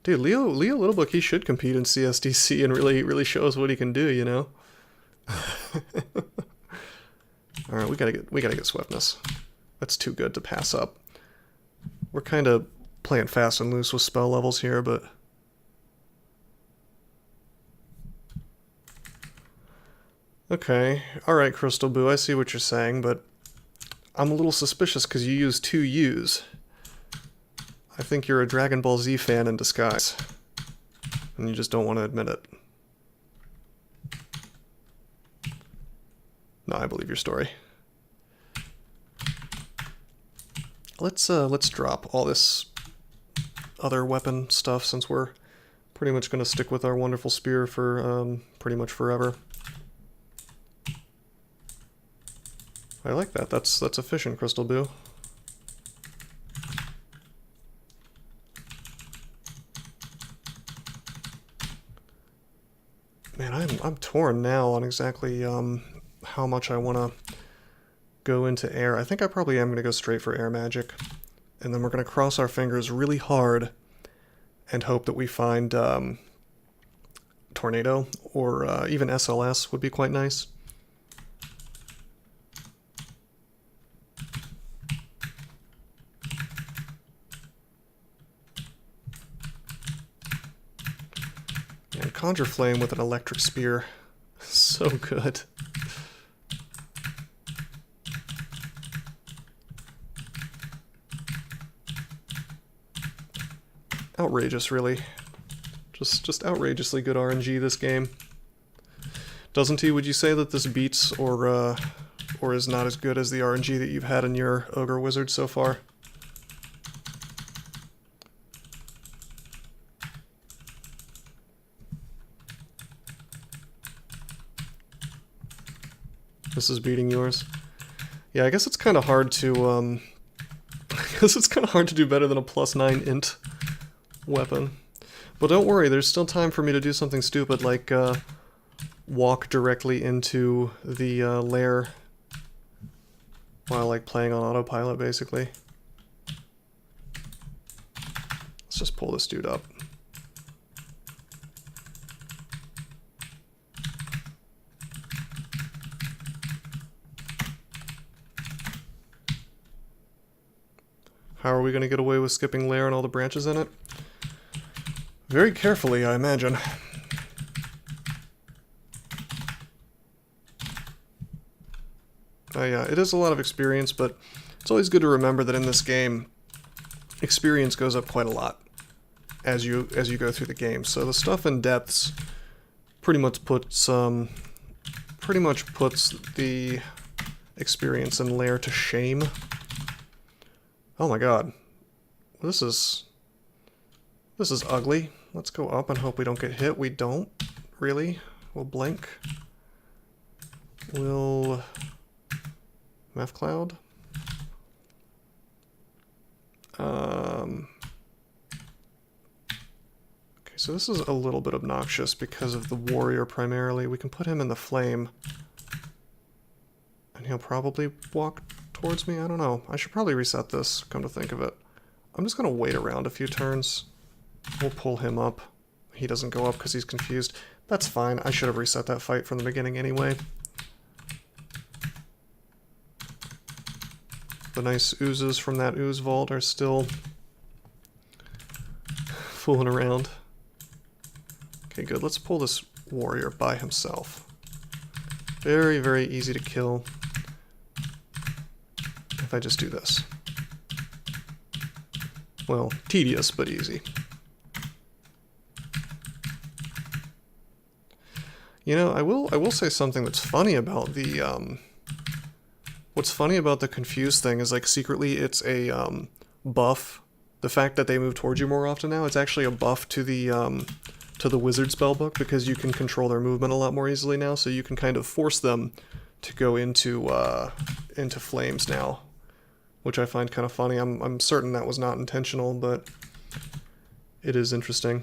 Dude, Leo Littlebook, he should compete in CSDC and really show us what he can do, you know? Alright, we gotta get swiftness. That's too good to pass up. We're kind of playing fast and loose with spell levels here, but... Okay, alright Crystal Boo, I see what you're saying, but I'm a little suspicious because you use 2 U's. I think you're a Dragon Ball Z fan in disguise, and you just don't want to admit it. No, I believe your story. Let's drop all this other weapon stuff since we're pretty much going to stick with our wonderful spear for pretty much forever. I like that. That's efficient, Crystal Boo. Man, I'm torn now on exactly how much I want to go into air. I think I probably am going to go straight for air magic, and then we're going to cross our fingers really hard and hope that we find tornado or even SLS would be quite nice. And Conjure Flame with an electric spear. So good. Outrageous, really. Just outrageously good RNG this game. Doesn't he? Would you say that this beats or is not as good as the RNG that you've had in your OgWz so far? This is beating yours. Yeah, I guess it's kind of hard to do better than a +9 int weapon. But don't worry, there's still time for me to do something stupid like walk directly into the Lair while like playing on autopilot, basically. Let's just pull this dude up. How are we going to get away with skipping Lair and all the branches in it? Very carefully, I imagine. Yeah, it is a lot of experience, but it's always good to remember that in this game, experience goes up quite a lot as you go through the game. So the stuff in depths pretty much puts the experience in Lair to shame. Oh my god. This is ugly. Let's go up and hope we don't get hit. We don't, really. We'll blink. We'll... Meth Cloud. Okay, so this is a little bit obnoxious because of the warrior primarily. We can put him in the flame. And he'll probably walk towards me? I don't know. I should probably reset this, come to think of it. I'm just going to wait around a few turns. We'll pull him up. He doesn't go up because he's confused. That's fine. I should have reset that fight from the beginning anyway. The nice oozes from that ooze vault are still fooling around. Okay, good. Let's pull this warrior by himself. Very, very easy to kill. If I just do this. Well, tedious, but easy. You know, I will say something that's funny about the what's funny about the confused thing is like secretly it's a buff. The fact that they move towards you more often now, it's actually a buff to the wizard spellbook because you can control their movement a lot more easily now, so you can kind of force them to go into flames now, which I find kind of funny. I'm certain that was not intentional, but it is interesting.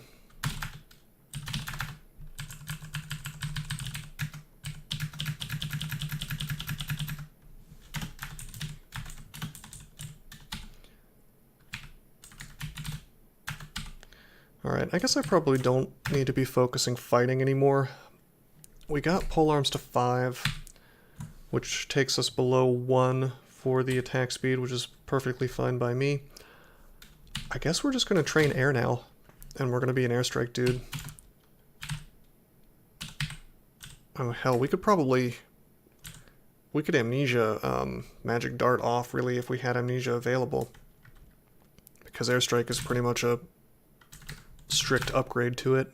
Alright, I guess I probably don't need to be focusing fighting anymore. We got polearms to 5, which takes us below 1 for the attack speed, which is perfectly fine by me. I guess we're just going to train air now, and we're going to be an airstrike dude. Oh hell, we could amnesia magic dart off really if we had amnesia available. Because airstrike is pretty much a strict upgrade to it.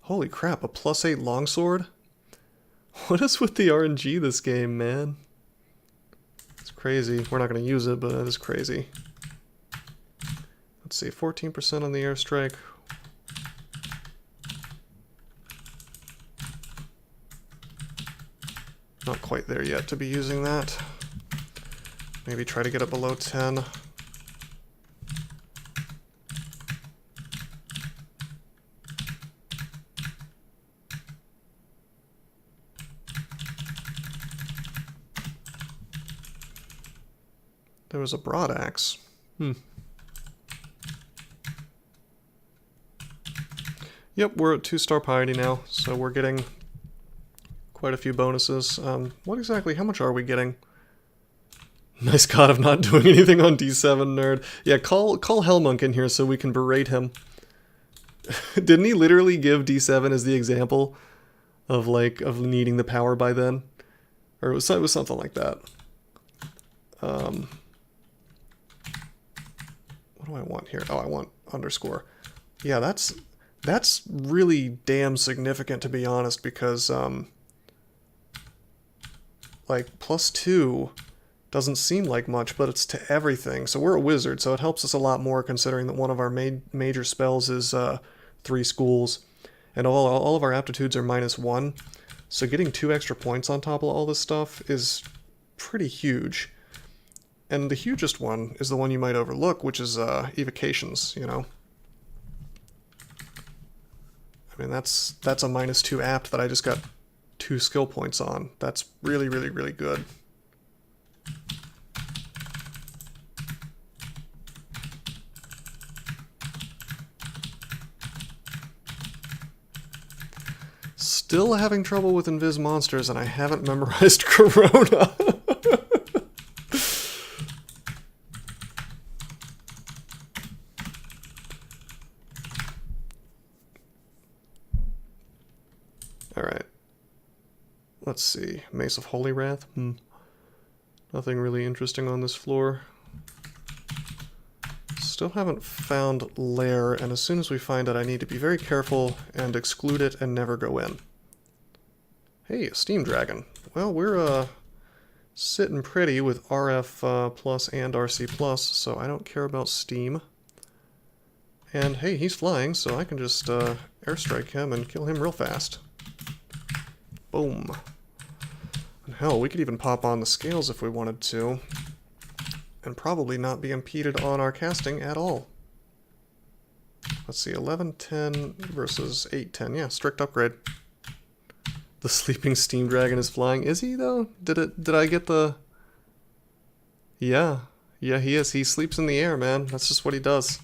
Holy crap, a +8 longsword? What is with the RNG this game, man? It's crazy. We're not going to use it, but that is crazy. Let's see, 14% on the airstrike. Not quite there yet to be using that. Maybe try to get it below 10. There was a broad axe. Yep, we're at 2-star piety now, so we're getting quite a few bonuses. What exactly, how much are we getting? Nice god of not doing anything on D7, nerd. Yeah, call Hellmonk in here so we can berate him. Didn't he literally give D7 as the example of needing the power by then? Or it was something like that. What do I want here? Oh, I want underscore. Yeah, that's really damn significant, to be honest, because like +2 doesn't seem like much, but it's to everything. So we're a wizard, so it helps us a lot more considering that one of our major spells is 3 schools, and all of our aptitudes are -1. So getting 2 extra points on top of all this stuff is pretty huge. And the hugest one is the one you might overlook, which is evocations, you know. I mean, that's a -2 apt that I just got 2 skill points on. That's really, really, really good. Still having trouble with invis monsters, and I haven't memorized Corona. Alright. Let's see. Mace of Holy Wrath? Nothing really interesting on this floor. Still haven't found Lair, and as soon as we find it, I need to be very careful and exclude it and never go in. Hey, a Steam Dragon. Well, we're sitting pretty with RF plus and RC plus, so I don't care about Steam. And hey, he's flying, so I can just airstrike him and kill him real fast. Boom. And hell, we could even pop on the scales if we wanted to, and probably not be impeded on our casting at all. Let's see, 1110 versus 810. Yeah, strict upgrade. The sleeping Steam Dragon is flying. Is he, though? Did I get the... Yeah. Yeah, he is. He sleeps in the air, man. That's just what he does.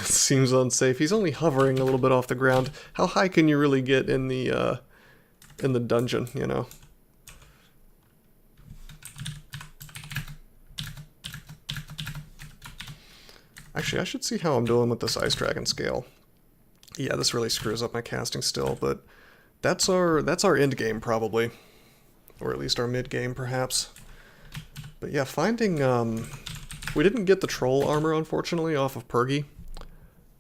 Seems unsafe. He's only hovering a little bit off the ground. How high can you really get in the dungeon, you know? Actually, I should see how I'm doing with this Ice Dragon scale. Yeah, this really screws up my casting still, but that's our end game probably, or at least our mid game perhaps. But yeah, finding we didn't get the troll armor unfortunately off of Pergy,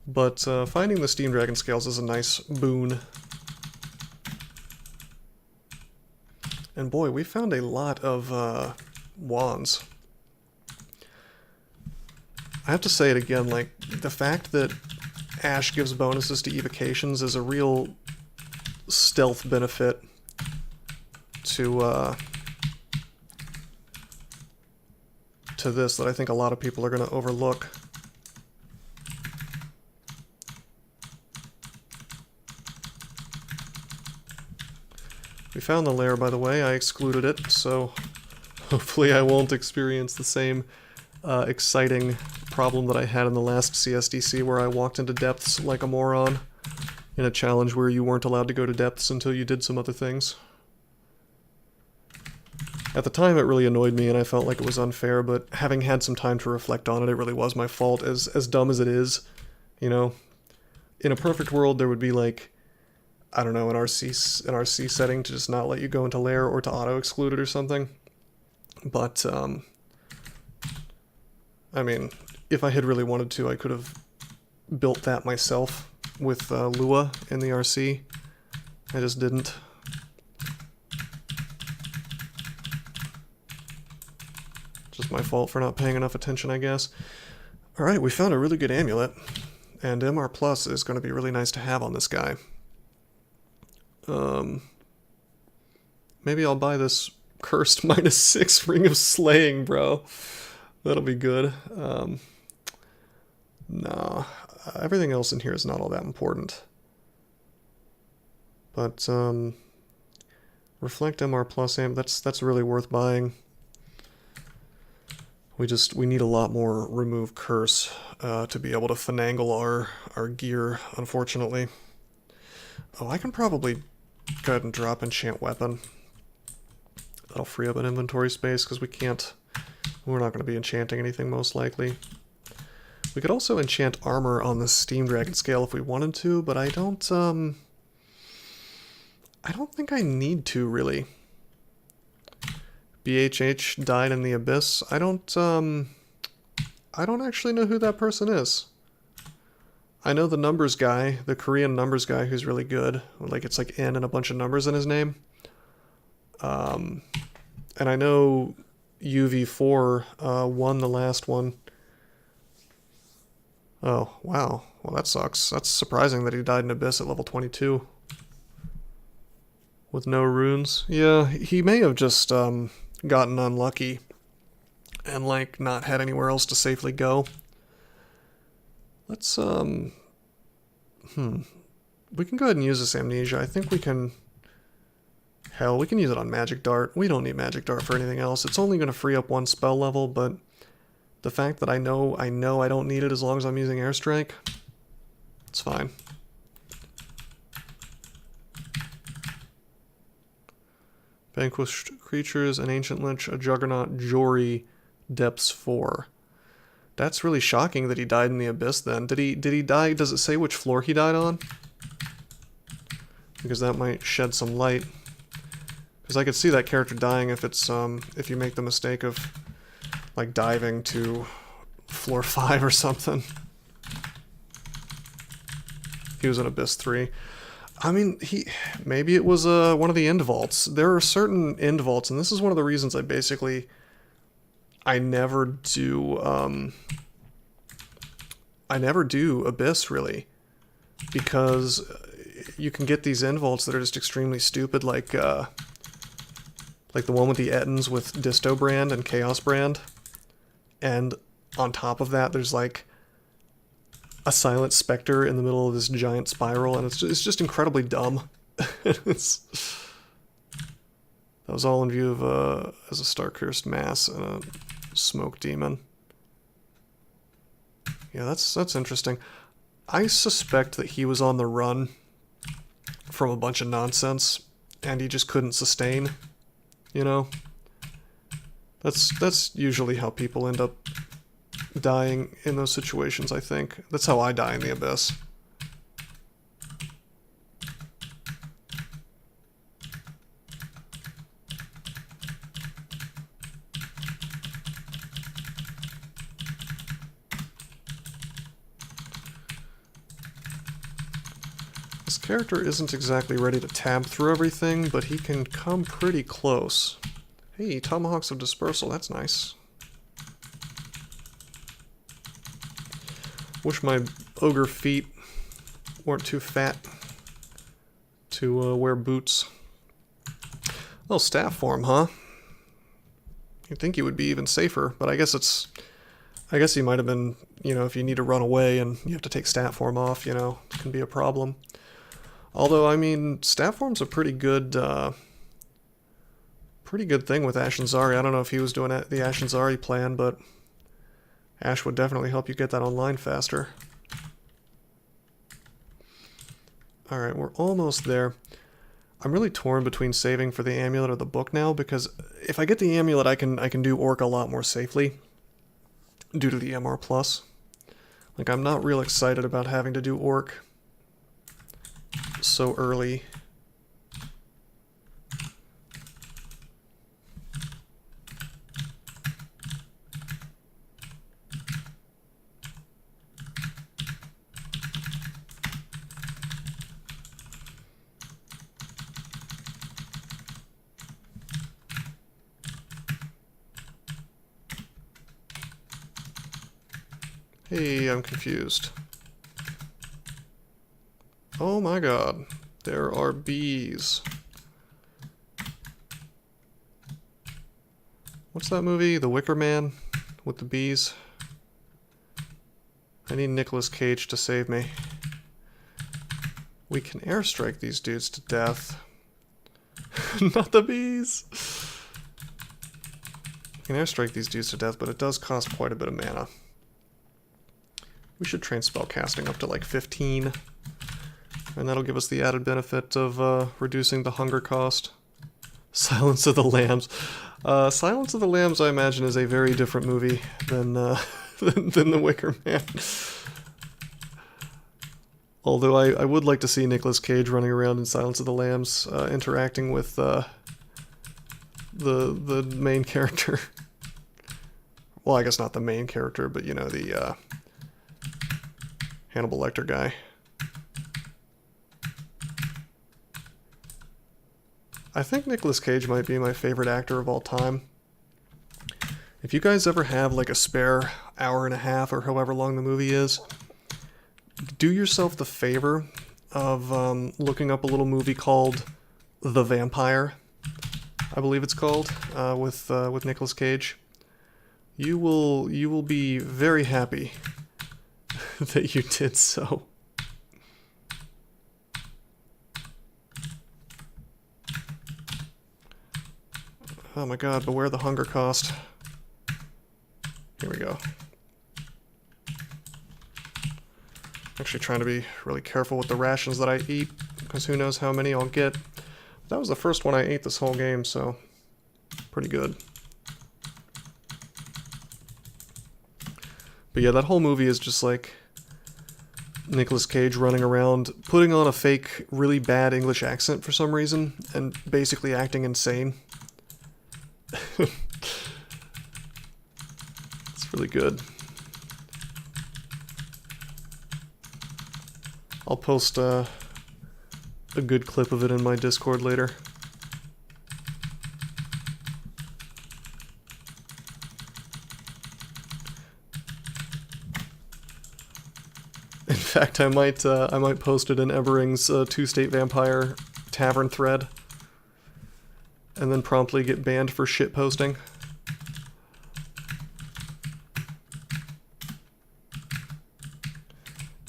but finding the Steam Dragon scales is a nice boon. And boy, we found a lot of wands. I have to say it again, like, the fact that Ash gives bonuses to evocations is a real stealth benefit to this that I think a lot of people are going to overlook. We found the lair, by the way. I excluded it, so hopefully I won't experience the same exciting problem that I had in the last CSDC where I walked into depths like a moron in a challenge where you weren't allowed to go to depths until you did some other things. At the time it really annoyed me and I felt like it was unfair, but having had some time to reflect on it, it really was my fault, as dumb as it is, you know. In a perfect world there would be like, I don't know, an RC setting to just not let you go into Lair or to auto-exclude it or something. But, I mean, if I had really wanted to, I could have built that myself with Lua in the RC. I just didn't. Just my fault for not paying enough attention, I guess. Alright, we found a really good amulet, and MR Plus is going to be really nice to have on this guy. Maybe I'll buy this cursed -6 Ring of Slaying, bro. That'll be good. Nah, everything else in here is not all that important. But, Reflect MR Plus Amp, that's really worth buying. We need a lot more Remove Curse to be able to finagle our gear, unfortunately. Oh, I can probably go ahead and drop Enchant Weapon. That'll free up an inventory space, because we're not going to be enchanting anything most likely. We could also enchant armor on the Steam Dragon scale if we wanted to, but I don't think I need to, really. BHH died in the Abyss. I don't actually know who that person is. I know the numbers guy, the Korean numbers guy who's really good. Like, it's like N and a bunch of numbers in his name. And I know UV4 won the last one. Oh, wow. Well, that sucks. That's surprising that he died in Abyss at level 22. With no runes. Yeah, he may have just gotten unlucky and, like, not had anywhere else to safely go. Let's, we can go ahead and use this Amnesia. I think we can... Hell, we can use it on Magic Dart. We don't need Magic Dart for anything else. It's only going to free up one spell level, but the fact that I know I don't need it as long as I'm using Airstrike, it's fine. Vanquished creatures, an Ancient Lich, a Juggernaut, Jory, Depths 4. That's really shocking that he died in the Abyss then. Did he die? Does it say which floor he died on? Because that might shed some light. Because I could see that character dying if it's if you make the mistake of like diving to floor 5 or something. He was in Abyss 3. I mean, maybe it was one of the end vaults. There are certain end vaults, and this is one of the reasons I never do Abyss, really, because you can get these end vaults that are just extremely stupid, like the one with the Ettins with Disto Brand and Chaos Brand, and on top of that there's like a Silent Spectre in the middle of this giant spiral, and it's just incredibly dumb. That was all in view of as a Starcursed Mass and a Smoke Demon. Yeah, that's interesting. I suspect that he was on the run from a bunch of nonsense, and he just couldn't sustain, you know? That's usually how people end up dying in those situations, I think. That's how I die in the Abyss. This character isn't exactly ready to tab through everything, but he can come pretty close. Hey, Tomahawks of Dispersal, that's nice. Wish my ogre feet weren't too fat to wear boots. Oh, staff form, huh? You'd think he would be even safer, but I guess he might have been, you know, if you need to run away and you have to take stat form off, you know, it can be a problem. Although, I mean, stat form's a pretty good thing with Ashenzari. I don't know if he was doing the Ashenzari plan, but Ash would definitely help you get that online faster. Alright, we're almost there. I'm really torn between saving for the amulet or the book now, because if I get the amulet, I can do Orc a lot more safely due to the MR+. Like, I'm not real excited about having to do Orc so early. Hey, I'm confused. Oh my god, there are bees. What's that movie? The Wicker Man with the bees? I need Nicolas Cage to save me. We can airstrike these dudes to death. Not the bees! We can airstrike these dudes to death, but it does cost quite a bit of mana. We should train spellcasting up to like 15. And that'll give us the added benefit of reducing the hunger cost. Silence of the Lambs. Silence of the Lambs, I imagine, is a very different movie than, than The Wicker Man. Although I would like to see Nicolas Cage running around in Silence of the Lambs, interacting with the main character. Well, I guess not the main character, but you know, the Hannibal Lecter guy. I think Nicolas Cage might be my favorite actor of all time. If you guys ever have like a spare hour and a half or however long the movie is, do yourself the favor of looking up a little movie called The Vampire, I believe it's called, with Nicolas Cage. You will be very happy that you did so. Oh my god, beware the hunger cost. Here we go. Actually trying to be really careful with the rations that I eat, because who knows how many I'll get. That was the first one I ate this whole game, so pretty good. But yeah, that whole movie is just like Nicolas Cage running around, putting on a fake, really bad English accent for some reason, and basically acting insane. It's really good. I'll post a good clip of it in my Discord later. In fact, I might post it in Evering's Two-State Vampire Tavern thread, and then promptly get banned for shit posting.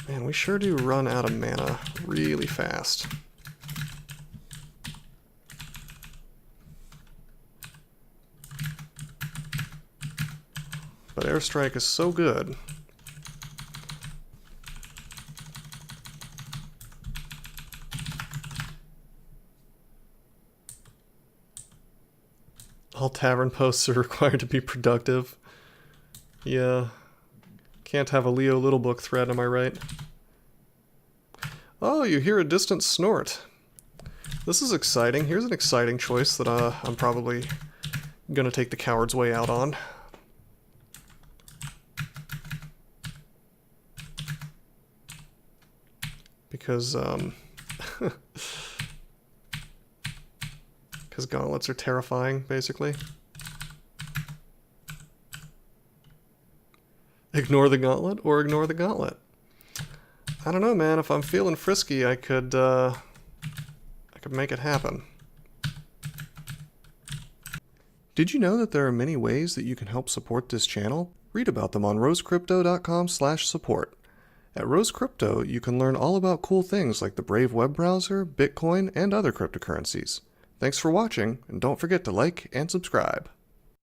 Man, we sure do run out of mana really fast. But airstrike is so good. All tavern posts are required to be productive. Yeah. Can't have a Leo Littlebook thread, am I right? Oh, you hear a distant snort. This is exciting. Here's an exciting choice that I'm probably gonna take the coward's way out on. Because, because gauntlets are terrifying, basically. Ignore the gauntlet or ignore the gauntlet. I don't know, man. If I'm feeling frisky, I could make it happen. Did you know that there are many ways that you can help support this channel? Read about them on rosecrypto.com/support. At Rose Crypto, you can learn all about cool things like the Brave web browser, Bitcoin, and other cryptocurrencies. Thanks for watching, and don't forget to like and subscribe.